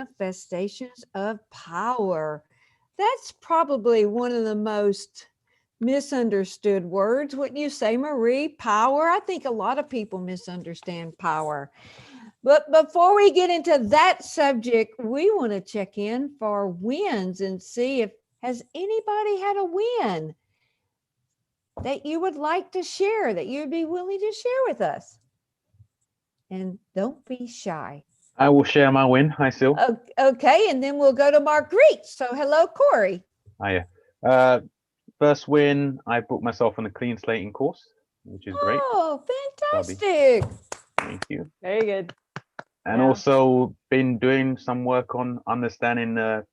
manifestations of power. That's probably one of the most misunderstood words. Wouldn't you say, Marie? Power? I think a lot of people misunderstand power. But before we get into that subject, we want to check in for wins and see if has anybody had a win that you would like to share, that you'd be willing to share with us. And don't be shy. I will share my win. Hi, Sil. Okay, and then we'll go to Marguerite. So hello, Corey. Hiya. First win, I booked myself on a clean slating course, which is great. Oh, Bobby. fantastic. Thank you. Very good. And Yeah. also been doing some work on understanding the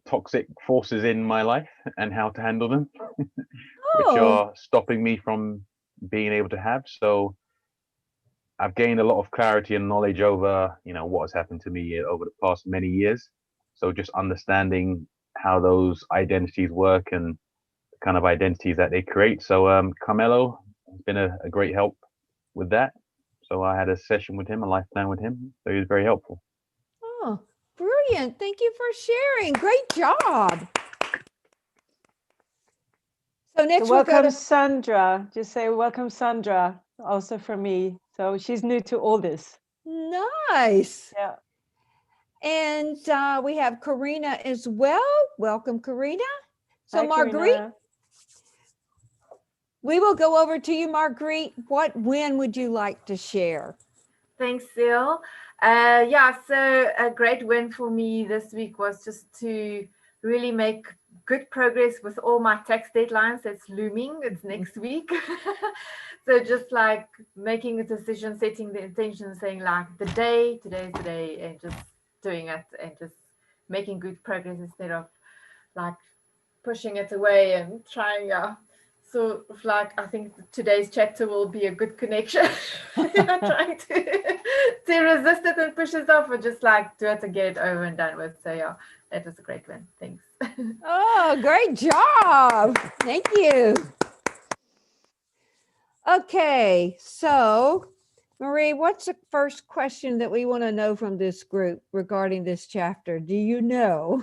toxic forces in my life and how to handle them, which are stopping me from being able to have. So I've gained a lot of clarity and knowledge over, what has happened to me over the past many years. So just understanding how those identities work and the kind of identities that they create. So Carmelo has been a great help with that. So I had a session with him, a life plan with him. So he was very helpful. Oh, brilliant. Thank you for sharing. Great job. So next we'll welcome, Sandra. Just say welcome, Sandra, also from me. So she's new to all this. Nice. Yeah. And we have Karina as well. Welcome, Karina. So Hi, Marguerite, Karina. we will go over to you, Marguerite. What win would you like to share? Thanks, Sil. Yeah, so a great win for me this week was just to really make good progress with all my tax deadlines that's looming. It's next week. So just like making a decision, setting the intention, saying like today's the day, and just doing it and just making good progress instead of like pushing it away and trying. So like I think today's chapter will be a good connection. Trying to resist it and push it off, or just like do it to get it over and done with. So yeah, that was a great win. Thanks. Oh, great job. Thank you. Okay, so Marie, what's the first question that we want to know from this group regarding this chapter? Do you know?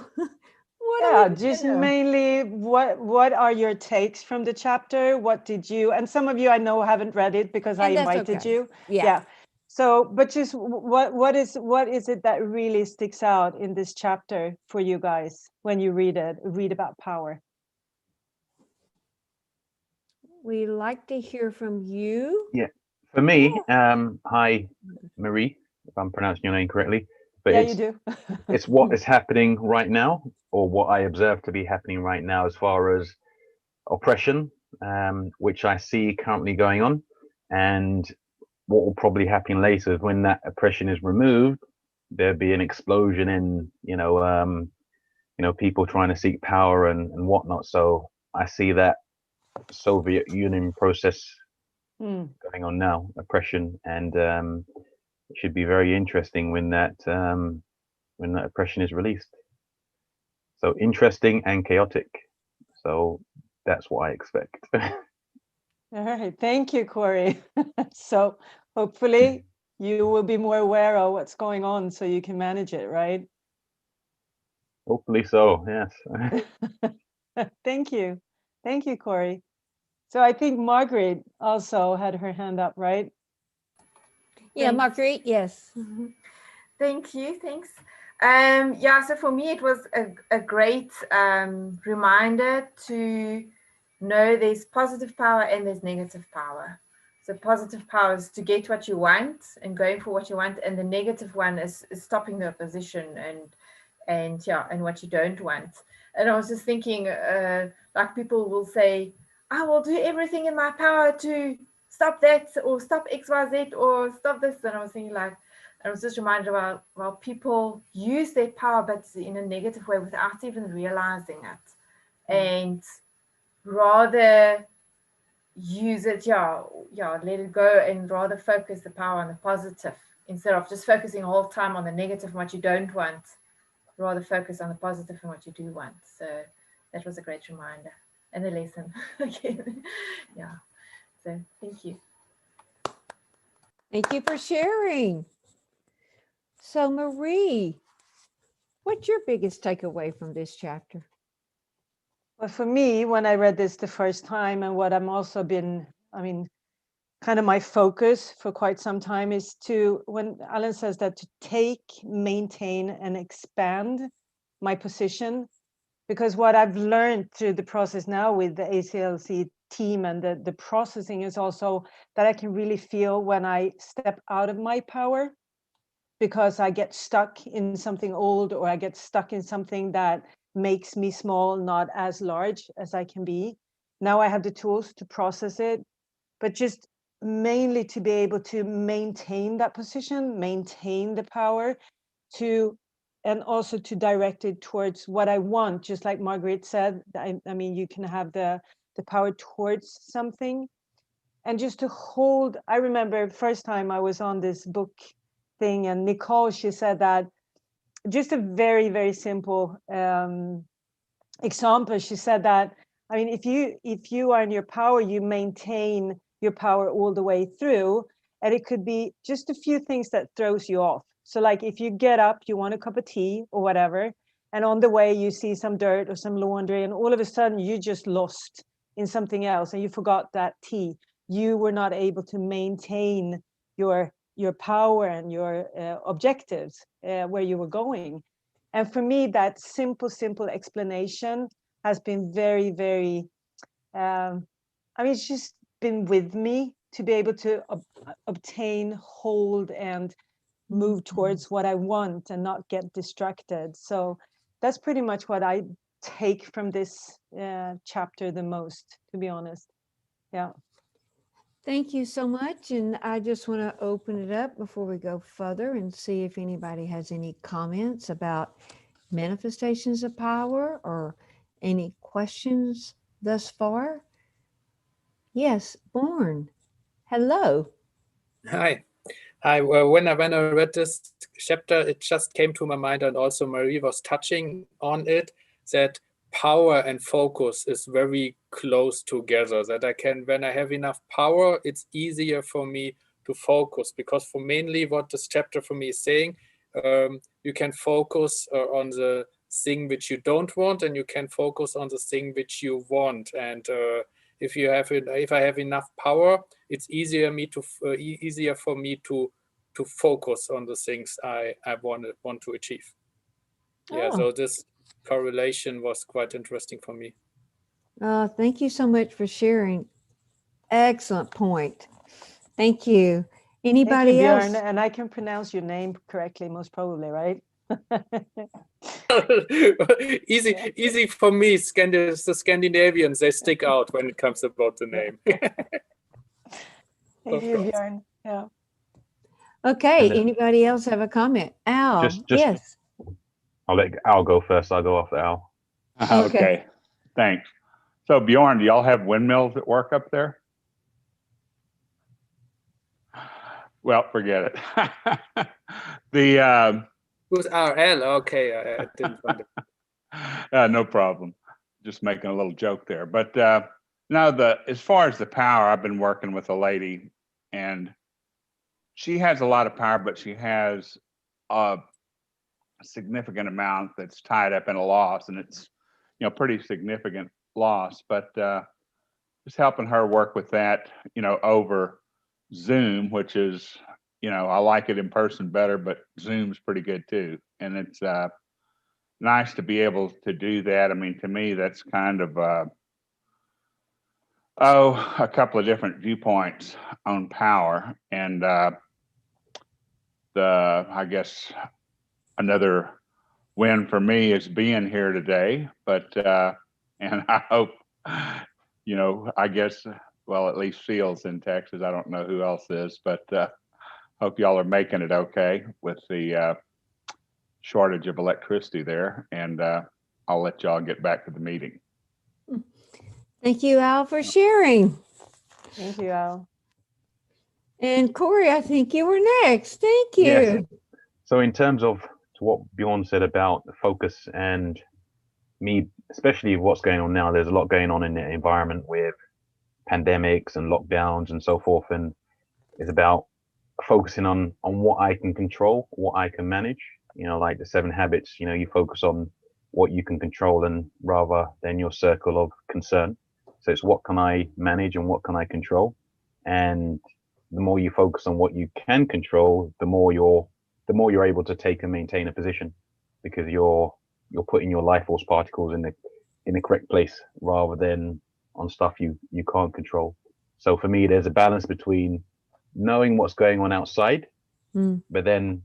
Yeah, just mainly what are your takes from the chapter? What did you, and some of you I know haven't read it because I invited you. Yeah. So, but just what is it that really sticks out in this chapter for you guys when you read about power? We like to hear from you. Yeah. For me, hi, Marie, if I'm pronouncing your name correctly. But yeah, you do. It's what is happening right now, or what I observe to be happening right now as far as oppression, which I see currently going on. And what will probably happen later is when that oppression is removed, there'll be an explosion in, people trying to seek power and whatnot. So I see that Soviet Union process going on now, oppression, and it should be very interesting when that oppression is released. So interesting and chaotic. So that's what I expect. All right, thank you, Corey. So hopefully you will be more aware of what's going on so you can manage it, right? Hopefully so, yes. Thank you, Corey. So I think Margaret also had her hand up, right? Yeah, Marguerite, yes. Thank you, thanks. Yeah, so for me it was a great reminder to know there's positive power and there's negative power. So positive power is to get what you want and going for what you want, and the negative one is stopping the opposition and what you don't want. And I was just thinking, like people will say, I will do everything in my power to stop that or stop XYZ or stop this. And I was thinking like, I was just reminded about, well, people use their power, but in a negative way without even realizing it. And rather use it, let it go, and rather focus the power on the positive instead of just focusing all the time on the negative and what you don't want. Rather focus on the positive and what you do want. So that was a great reminder and a lesson again. Yeah. So thank you. Thank you for sharing. So Marie, What's your biggest takeaway from this chapter? Well, for me, when I read this the first time, and what I'm also been, I mean, kind of my focus for quite some time is to, when Alan says that, to take, maintain, and expand my position. Because what I've learned through the process now with the ACLC team and the processing is also that I can really feel when I step out of my power, because I get stuck in something old, or I get stuck in something that makes me small, not as large as I can be. Now I have the tools to process it, but just mainly to be able to maintain that position, maintain the power to, and also to direct it towards what I want. Just like Marguerite said, I mean, you can have the power towards something, and just to hold. I remember first time I was on this book thing, and Nicole, she said that, just a very, very simple example. She said that, I mean, if you are in your power, you maintain your power all the way through, and it could be just a few things that throws you off. So like if you get up, you want a cup of tea or whatever, and on the way you see some dirt or some laundry, and all of a sudden you just lost in something else and you forgot that tea. You were not able to maintain your power and your objectives where you were going. And for me, that simple explanation has been very, very, I mean, it's just been with me to be able to obtain, hold, and move towards what I want and not get distracted. So that's pretty much what I take from this chapter the most, to be honest. Yeah. Thank you so much. And I just want to open it up before we go further and see if anybody has any comments about manifestations of power or any questions thus far. Yes, Born. Hello. Hi. Well, when I read this chapter, it just came to my mind, and also Marie was touching on it, that power and focus is very close together. That I can, when I have enough power, it's easier for me to focus, because for mainly what this chapter for me is saying, you can focus on the thing which you don't want, and you can focus on the thing which you want. And if I have enough power, it's easier for me to focus on the things I want to achieve. Yeah, so this correlation was quite interesting for me. Thank you so much for sharing. Excellent point. Thank you. Anybody else? Björn, and I can pronounce your name correctly, most probably, right? Easy for me. The Scandinavians, they stick out when it comes about the name. Thank you, Björn. Yeah. Okay. Anybody else have a comment? Al, yes. I'll let Al go first. I'll go after Al. Okay. Thanks. So Bjorn, do y'all have windmills at work up there? Well, forget it. Who's RL? Okay, I didn't find it. No problem. Just making a little joke there. But no, as far as the power, I've been working with a lady, and she has a lot of power, but she has a significant amount that's tied up in a loss, and it's pretty significant loss. But just helping her work with that, over Zoom, which is, I like it in person better, but Zoom's pretty good too. And it's nice to be able to do that. I mean, to me, that's kind of, a couple of different viewpoints on power. And I guess another win for me is being here today. But, and I hope, I guess, well, at least Fields in Texas. I don't know who else is, but hope y'all are making it okay with the shortage of electricity there. And I'll let y'all get back to the meeting. Thank you, Al, for sharing. Thank you, Al. And Corey, I think you were next. Thank you. Yes. So in terms of what Bjorn said about the focus and me, especially what's going on now, there's a lot going on in the environment with pandemics and lockdowns and so forth, and it's about focusing on what I can control, what I can manage, like the 7 habits, you focus on what you can control and rather than your circle of concern. So it's what can I manage and what can I control? And the more you focus on what you can control, the more you're able to take and maintain a position, because you're putting your life force particles in the correct place rather than on stuff you can't control. So for me, there's a balance between knowing what's going on outside, but then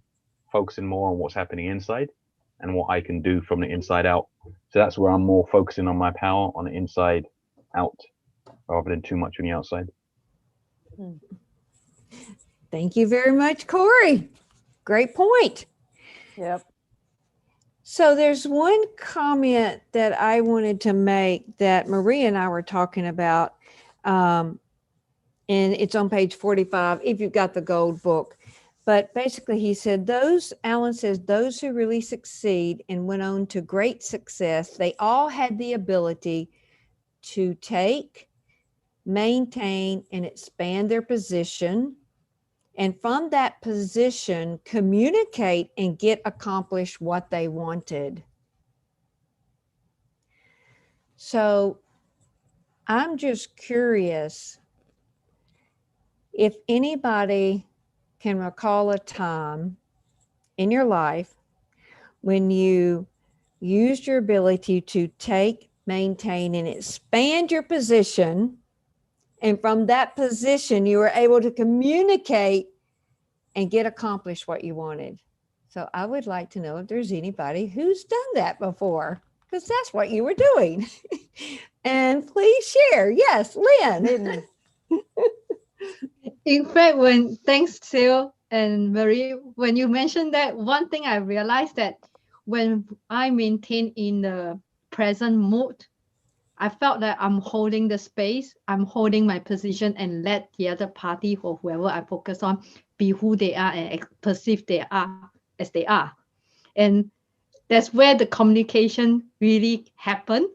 focusing more on what's happening inside and what I can do from the inside out. So that's where I'm more focusing on my power on the inside out rather than too much on the outside. Thank you very much, Corey. Great point. Yep. So there's one comment that I wanted to make that Marie and I were talking about, and it's on page 45 if you've got the gold book. But basically he said, Alan says, those who really succeed and went on to great success, they all had the ability to take, maintain, and expand their position. And from that position, communicate and get accomplished what they wanted. So I'm just curious if anybody can recall a time in your life when you used your ability to take, maintain, and expand your position. And from that position, you were able to communicate and get accomplished what you wanted. So I would like to know if there's anybody who's done that before, because that's what you were doing. And please share. Yes, Lynn. In fact, thanks Sil and Marie, when you mentioned that, one thing I realized that when I maintain in the present mood, I felt that I'm holding the space, I'm holding my position, and let the other party or whoever I focus on be who they are and perceive they are as they are. And that's where the communication really happened,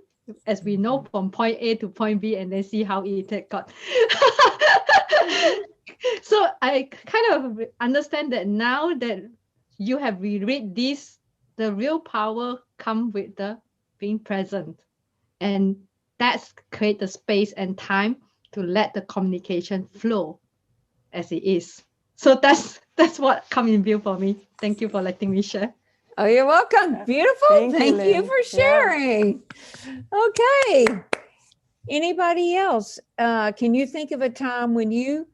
as we know, from point A to point B, and then see how it got. So I kind of understand that now that you have reread this, the real power comes with the being present. And that's create the space and time to let the communication flow as it is. So that's what come in view for me. Thank you for letting me share. Oh, you're welcome. Beautiful. Thank you for sharing. Yeah. Okay. Anybody else? Can you think of a time when you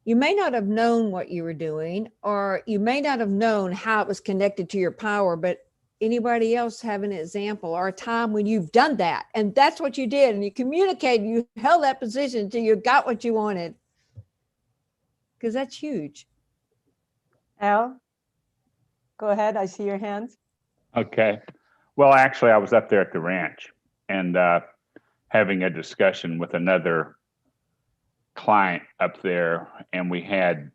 may not have known what you were doing, or you may not have known how it was connected to your power, but anybody else have an example or a time when you've done that and that's what you did and you communicated, you held that position until you got what you wanted? Because that's huge. Al, go ahead. I see your hands. Okay. Well, actually, I was up there at the ranch and having a discussion with another client up there, and we had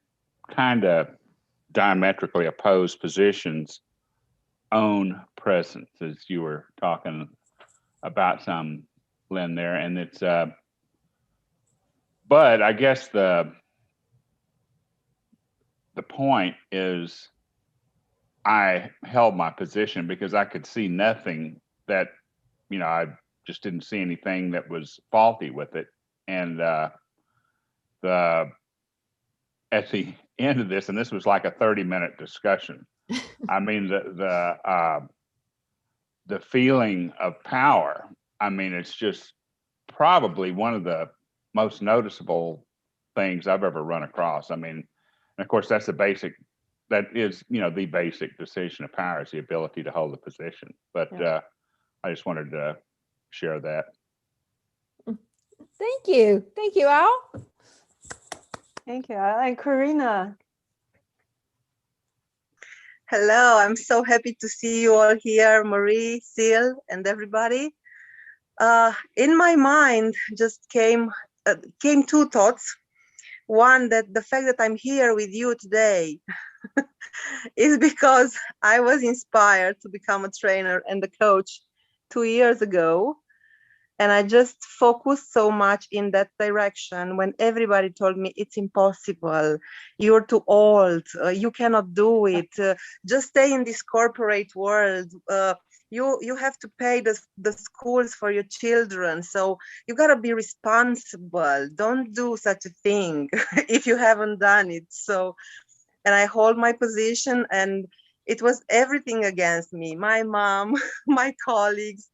kind of diametrically opposed positions on presence, as you were talking about some, Lynn, there. And it's but I guess the point is I held my position because I could see nothing that, I just didn't see anything that was faulty with it. And at the end of this, and this was like a 30-minute discussion, I mean, the feeling of power, I mean, it's just probably one of the most noticeable things I've ever run across. I mean, and of course, that's the basic, that is, the basic decision of power is the ability to hold a position. But I just wanted to share that. Thank you. Thank you, Al. Thank you, Al. And Karina. Hello, I'm so happy to see you all here, Marie, Sil, and everybody. In my mind just came 2 thoughts. One, that the fact that I'm here with you today is because I was inspired to become a trainer and a coach 2 years ago. And I just focused so much in that direction when everybody told me it's impossible, you're too old, you cannot do it, just stay in this corporate world, you have to pay the schools for your children, so you got to be responsible, don't do such a thing if you haven't done it. So, and I hold my position, and it was everything against me, my mom, my colleagues,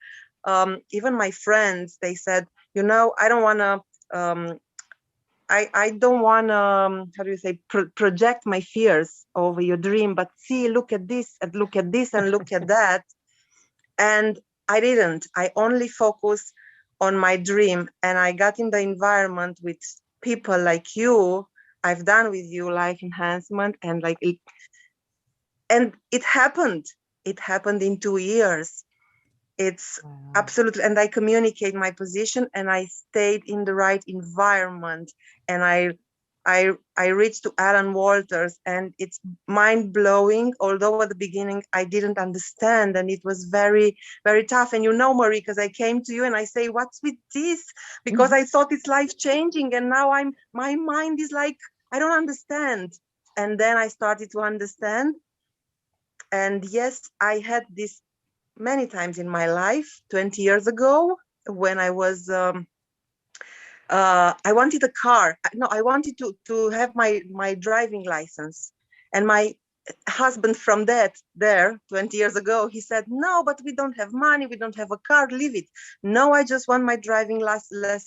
even my friends. They said, you know, I don't want to I don't want to how do you say, project my fears over your dream, but see, look at this and look at this and look at that. And I didn't. I only focused on my dream, and I got in the environment with people like you. I've done with you life enhancement, and like it, and it happened. It happened in 2 years. It's absolutely, and I communicate my position, and I stayed in the right environment, and I reached to Alan Walters, and it's mind-blowing, although at the beginning I didn't understand, and it was very, very tough. And you know, Marie, because I came to you and I say, what's with this? Because I thought it's life-changing, and now my mind is like, I don't understand. And then I started to understand. And yes, I had this many times in my life. 20 years ago, when I was I wanted a car. No, I wanted to have my driving license. And my husband from there 20 years ago, he said, no, but we don't have money, we don't have a car, leave it. No, I just want my driving license.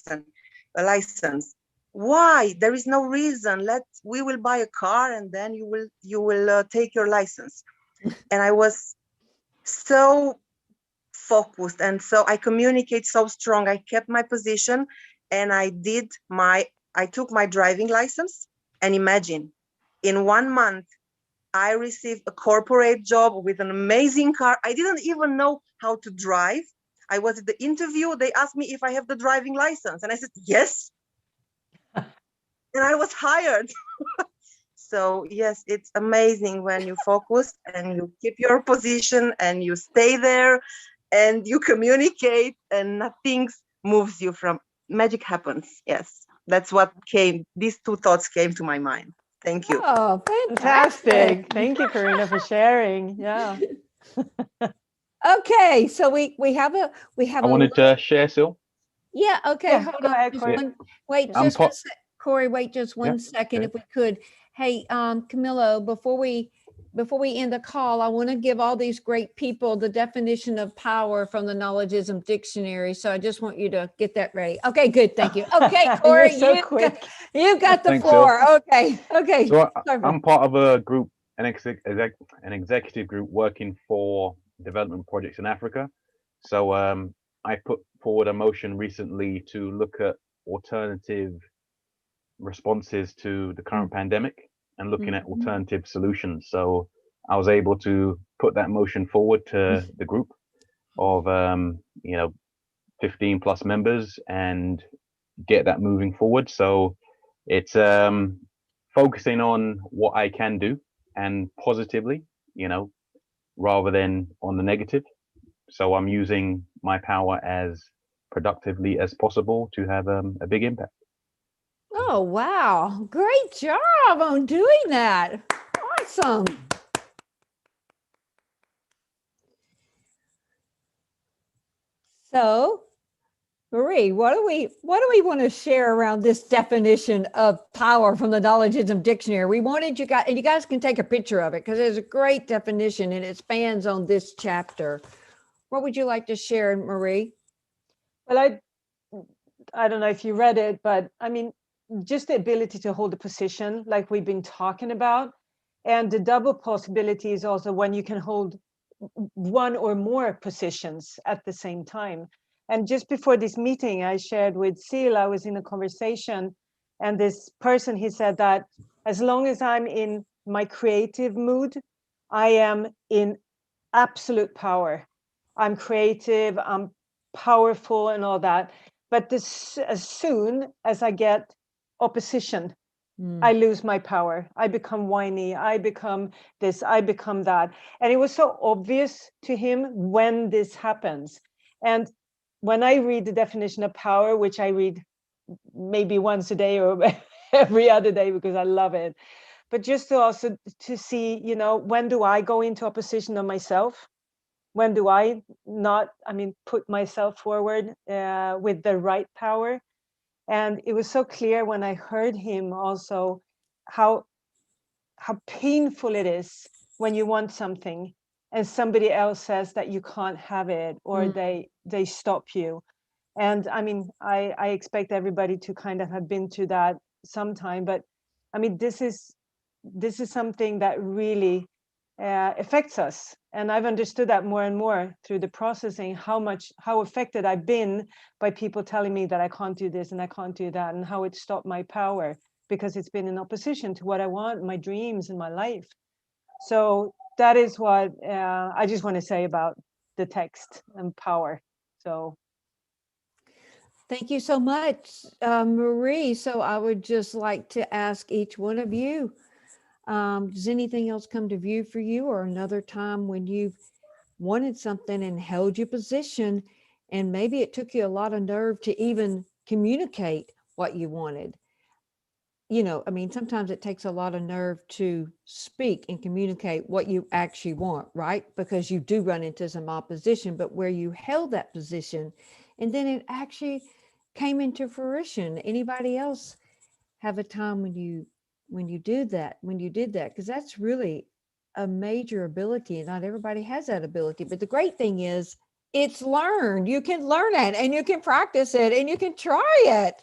Why? There is no reason. We will buy a car, and then you will take your license. And I was so focused, and so I communicate so strong. I kept my position, and I took my driving license. And imagine, in 1 month, I received a corporate job with an amazing car. I didn't even know how to drive. I was at the interview. They asked me if I have the driving license, and I said yes. And I was hired. So yes, it's amazing when you focus and you keep your position and you stay there and you communicate, and nothing moves you from. Magic happens. Yes, that's what came. These 2 thoughts came to my mind. Thank you. Oh, fantastic. Thank you, Karina, for sharing. Yeah. Okay, so we have a I wanted to share, Sil. Yeah. Okay. Yeah, hold go on. ahead, Just Corey. wait, I'm just one sec. Corey, wait just one second, okay. if we could. Hey, Camillo, before we end the call, I want to give all these great people the definition of power from the Knowledgeism Dictionary. So I just want you to get that ready. Okay, good. Thank you. Okay, Corey, You're so quick. You've got the Thanks, floor. Okay. So I'm part of a group, an executive group working for development projects in Africa. So I put forward a motion recently to look at alternative responses to the current pandemic and looking at alternative solutions. So I was able to put that motion forward to the group of 15 plus members and get that moving forward. So it's focusing on what I can do and positively, rather than on the negative. So I'm using my power as productively as possible to have a big impact. Oh, wow. Great job on doing that. Awesome. So, Marie, what do we want to share around this definition of power from the Knowledgeism Dictionary? We wanted you guys, and you guys can take a picture of it because it's a great definition and it spans on this chapter. What would you like to share, Marie? Well, I don't know if you read it, but I mean, just the ability to hold a position like we've been talking about. And the double possibility is also when you can hold one or more positions at the same time. And just before this meeting, I shared with Sil, I was in a conversation, and this person, he said that as long as I'm in my creative mood, I am in absolute power. I'm creative, I'm powerful and all that. But as soon as I get opposition, I lose my power. I become whiny. I become this, I become that. And it was so obvious to him when this happens. And when I read the definition of power, which I read maybe once a day or every other day because I love it, but just to also to see, you know, when do I go into opposition of myself? When do I not, I mean, put myself forward with the right power? And it was so clear when I heard him also how painful it is when you want something and somebody else says that you can't have it, or they stop you. And I mean, I expect everybody to kind of have been through that sometime, but I mean, this is something that really affects us. And I've understood that more and more through the processing, how affected I've been by people telling me that I can't do this and I can't do that, and how it stopped my power because it's been in opposition to what I want, my dreams and my life. So that is what I just want to say about the text and power. So thank you so much, Marie. So I would just like to ask each one of you, does anything else come to view for you, or another time when you've wanted something and held your position, and maybe it took you a lot of nerve to even communicate what you wanted? You know, I mean, sometimes it takes a lot of nerve to speak and communicate what you actually want, right? Because you do run into some opposition, but where you held that position and then it actually came into fruition. Anybody else have a time when you did that? Because that's really a major ability, and not everybody has that ability. But the great thing is it's learned. You can learn it and you can practice it and you can try it.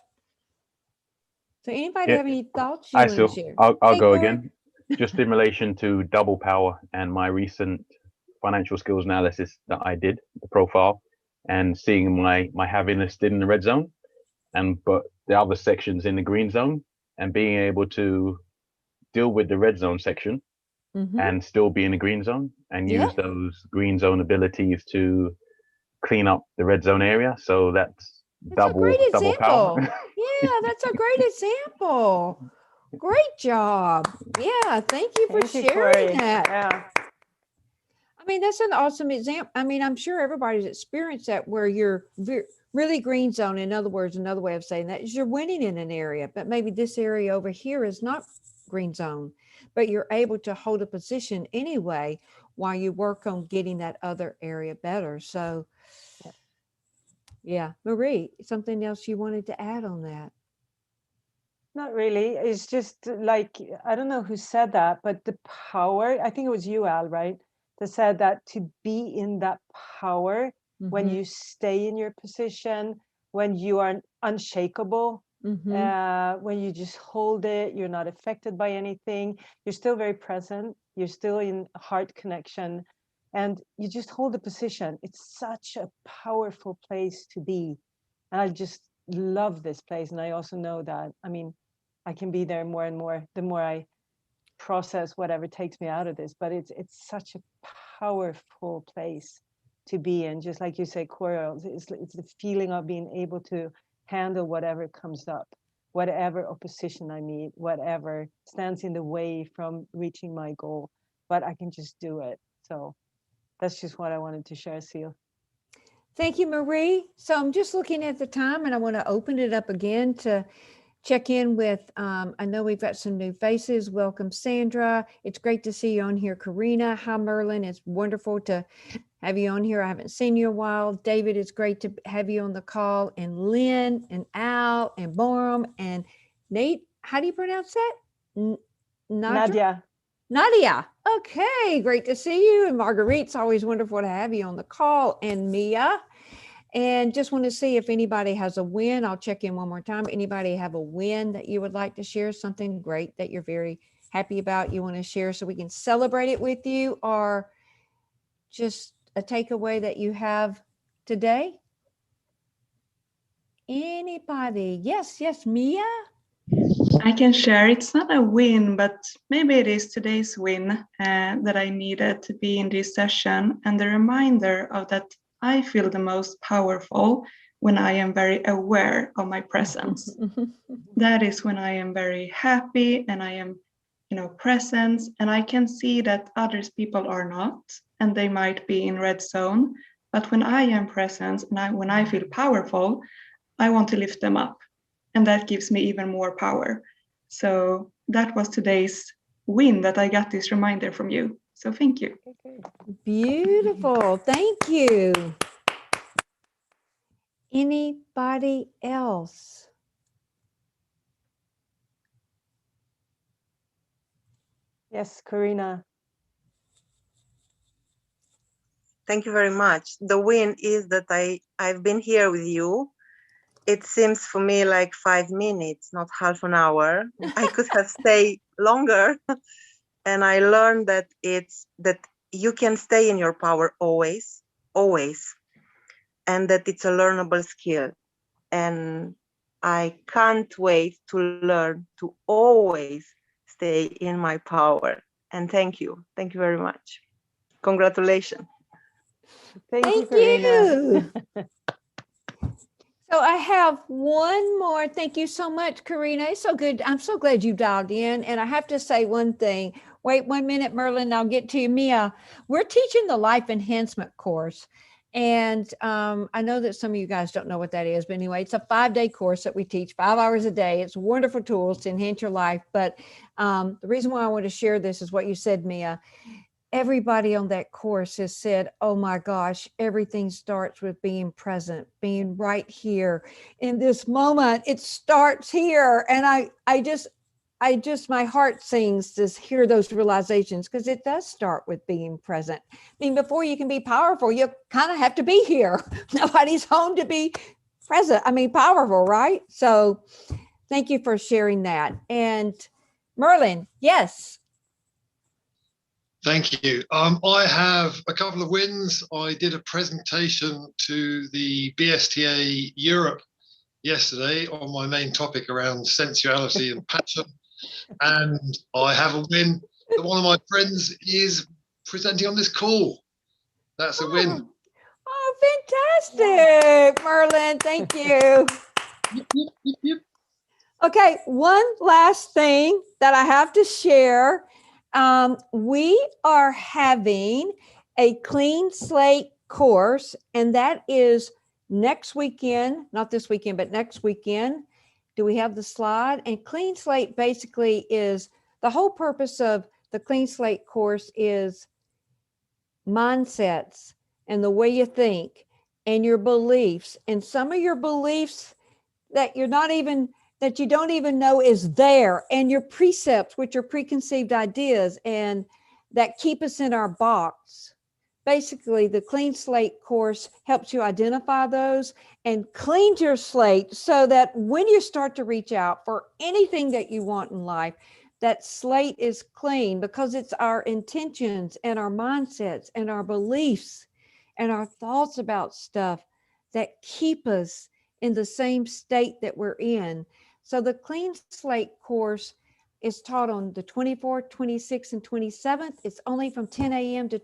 So anybody have any thoughts you want to share? I'll go again. Just in relation to double power and my recent financial skills analysis that I did, the profile, and seeing my having listed in the red zone, but the other sections in the green zone, and being able to deal with the red zone section and still be in the green zone, and use those green zone abilities to clean up the red zone area. So that's double power. Yeah, that's a great example. Great job. Yeah, thank you for sharing that. Yeah. I mean, that's an awesome example. I mean, I'm sure everybody's experienced that, where you're really green zone. In other words, another way of saying that is you're winning in an area, but maybe this area over here is not green zone, but you're able to hold a position anyway while you work on getting that other area better. So yeah, Marie, something else you wanted to add on that? Not really. It's just like, I don't know who said that, but the power, I think it was you, Al, right? That said that to be in that power, when you stay in your position, when you are unshakable, when you just hold it, you're not affected by anything, you're still very present, you're still in heart connection, and you just hold the position. It's such a powerful place to be. And I just love this place. And I also know that, I mean, I can be there more and more the more I process whatever takes me out of this. But it's such a powerful place to be in. Just like you say, Coral, it's the feeling of being able to handle whatever comes up, whatever opposition I meet, whatever stands in the way from reaching my goal. But I can just do it. So that's just what I wanted to share, Seal. Thank you, Marie. So I'm just looking at the time, and I want to open it up again to check in with, I know we've got some new faces. Welcome, Sandra. It's great to see you on here. Karina, hi, Merlin. It's wonderful to have you on here. I haven't seen you in a while. David, it's great to have you on the call. And Lynn and Al and Borum and Nate, how do you pronounce that? Nadia. Nadia. Okay, great to see you. And Marguerite's always wonderful to have you on the call. And Mia. And just want to see if anybody has a win. I'll check in one more time. Anybody have a win that you would like to share? Something great that you're very happy about, you want to share so we can celebrate it with you, or just a takeaway that you have today? Anybody? Yes, Mia? I can share. It's not a win, but maybe it is today's win that I needed to be in this session, and the reminder of that I feel the most powerful when I am very aware of my presence. That is when I am very happy and I am, present, and I can see that others people are not, and they might be in red zone, But when I am present and when I feel powerful, I want to lift them up. And that gives me even more power. So that was today's win, that I got this reminder from you. So thank you. Beautiful. Thank you. Anybody else? Yes, Karina. Thank you very much. The win is that I've been here with you. It seems for me like 5 minutes, not half an hour. I could have stayed longer. And I learned that that you can stay in your power always, always. And that it's a learnable skill. And I can't wait to learn to always stay in my power. And thank you. Thank you very much. Congratulations. Thank you, Karina. So I have one more. Thank you so much, Karina. It's so good. I'm so glad you dialed in. And I have to say one thing. Wait 1 minute, Merlin. I'll get to you. Mia, we're teaching the Life Enhancement course. And I know that some of you guys don't know what that is, but anyway, it's a 5-day course that we teach 5 hours a day. It's wonderful tools to enhance your life. But the reason why I want to share this is what you said, Mia. Everybody on that course has said, oh my gosh, everything starts with being present, being right here in this moment. It starts here. And I just, my heart sings to hear those realizations, because it does start with being present. I mean, before you can be powerful, you kind of have to be here. Nobody's home to be present. I mean, powerful, right? So thank you for sharing that. And Merlin, yes. Thank you. I have a couple of wins. I did a presentation to the BSTA Europe yesterday on my main topic around sensuality and passion. And I have a win that one of my friends is presenting on this call. That's a win. Oh, fantastic, Merlin. Thank you. Yep. Okay, one last thing that I have to share. We are having a clean slate course, and that is next weekend, not this weekend, but next weekend. Do we have the slide? And clean slate basically is the whole purpose of the clean slate course is mindsets and the way you think and your beliefs, and some of your beliefs that you're not even that you don't even know is there, and your precepts, which are preconceived ideas and that keep us in our box. Basically, the clean slate course helps you identify those and cleans your slate so that when you start to reach out for anything that you want in life, that slate is clean, because it's our intentions and our mindsets and our beliefs and our thoughts about stuff that keep us in the same state that we're in. So the clean slate course is taught on the 24th, 26th, and 27th. It's only from 10 a.m. to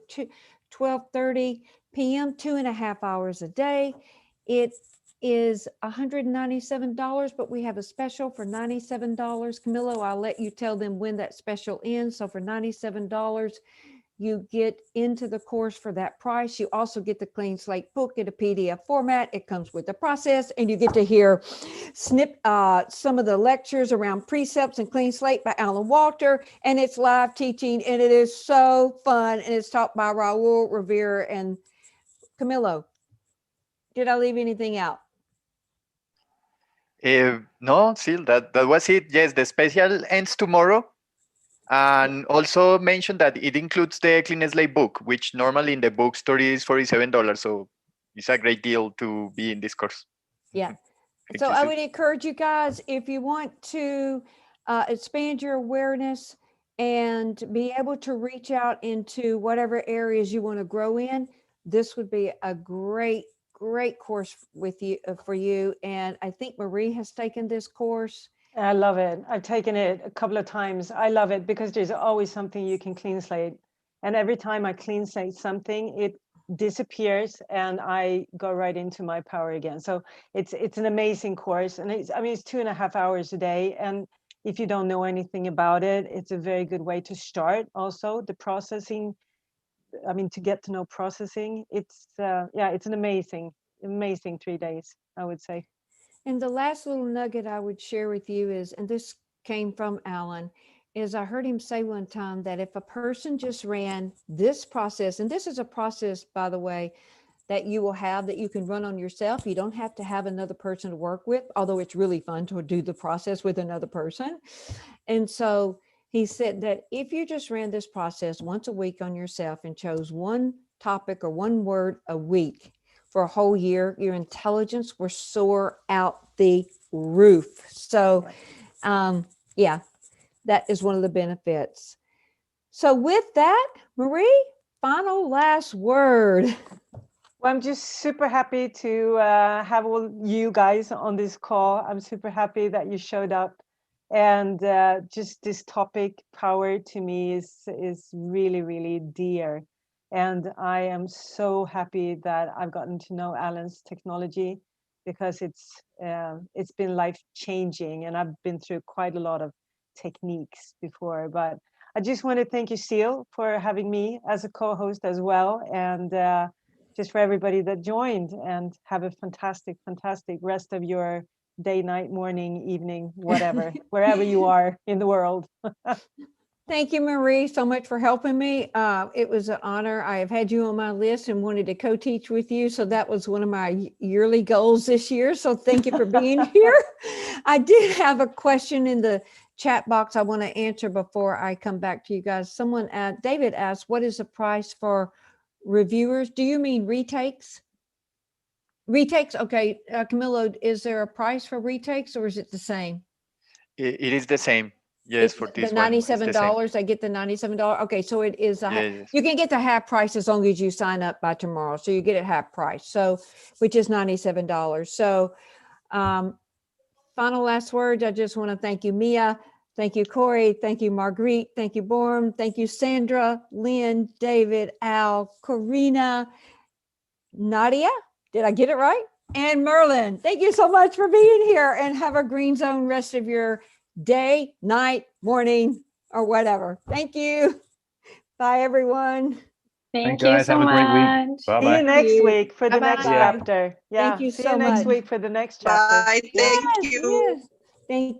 12:30 p.m., 2.5 hours a day. It is $197, but we have a special for $97. Camilo, I'll let you tell them when that special ends. So for $97, you get into the course for that price. You also get the clean slate book in a PDF format. It comes with the process, and you get to hear some of the lectures around precepts and clean slate by Alan Walter, and it's live teaching, and it is so fun, and it's taught by Raul Rivera and Camilo. Did I leave anything out? No, Sil, that was it. Yes, the special ends tomorrow. And also mention that it includes the Clean Slate book, which normally in the bookstore is $47. So it's a great deal to be in this course. Yeah. So I would encourage you guys, if you want to expand your awareness and be able to reach out into whatever areas you want to grow in, this would be a great course with you for you. And I think Marie has taken this course. I love it. I've taken it a couple of times. I love it because there's always something you can clean slate. And every time I clean slate something, it disappears and I go right into my power again. So it's an amazing course. And it's 2.5 hours a day. And if you don't know anything about it, it's a very good way to start also the processing I mean, to get to know processing, it's it's an amazing 3 days, I would say. And the last little nugget I would share with you is, and this came from Alan, is I heard him say one time that if a person just ran this process, and this is a process, by the way, that you will have that you can run on yourself. You don't have to have another person to work with, although it's really fun to do the process with another person. And so he said that if you just ran this process once a week on yourself and chose one topic or one word a week for a whole year, your intelligence will soar out the roof. So yeah, that is one of the benefits. So with that, Marie, final last word. Well, I'm just super happy to have all you guys on this call. I'm super happy that you showed up. And just this topic, power, to me is really, really dear. And I am so happy that I've gotten to know Alan's technology, because it's been life-changing, and I've been through quite a lot of techniques before. But I just want to thank you, Seal, for having me as a co-host as well. And just for everybody that joined, and have a fantastic, fantastic rest of your day, night, morning, evening, whatever, wherever you are in the world. Thank you, Marie, so much for helping me. It was an honor. I have had you on my list and wanted to co-teach with you. So that was one of my yearly goals this year. So thank you for being here. I did have a question in the chat box I want to answer before I come back to you guys. David asked, what is the price for reviewers? Do you mean retakes? Retakes? Okay. Camilo, is there a price for retakes, or is it the same? It is the same. Yes, for this the one. $97. I get the $97. Okay, so it is you can get the half price as long as you sign up by tomorrow. So you get it half price. So which is $97. So final last words. I just want to thank you, Mia. Thank you, Corey. Thank you, Marguerite. Thank you, Borm. Thank you, Sandra, Lynn, David, Al, Karina, Nadia. Did I get it right? And Merlin. Thank you so much for being here, and have a green zone rest of your day, night, morning, or whatever. Thank you. Bye, everyone. Thank you so much. Have a great week. Bye-bye. See you next week for the next Bye-bye. chapter. Yeah. Thank you See so you next much. week for the next chapter. Bye. Thank you. Yes. Thank you.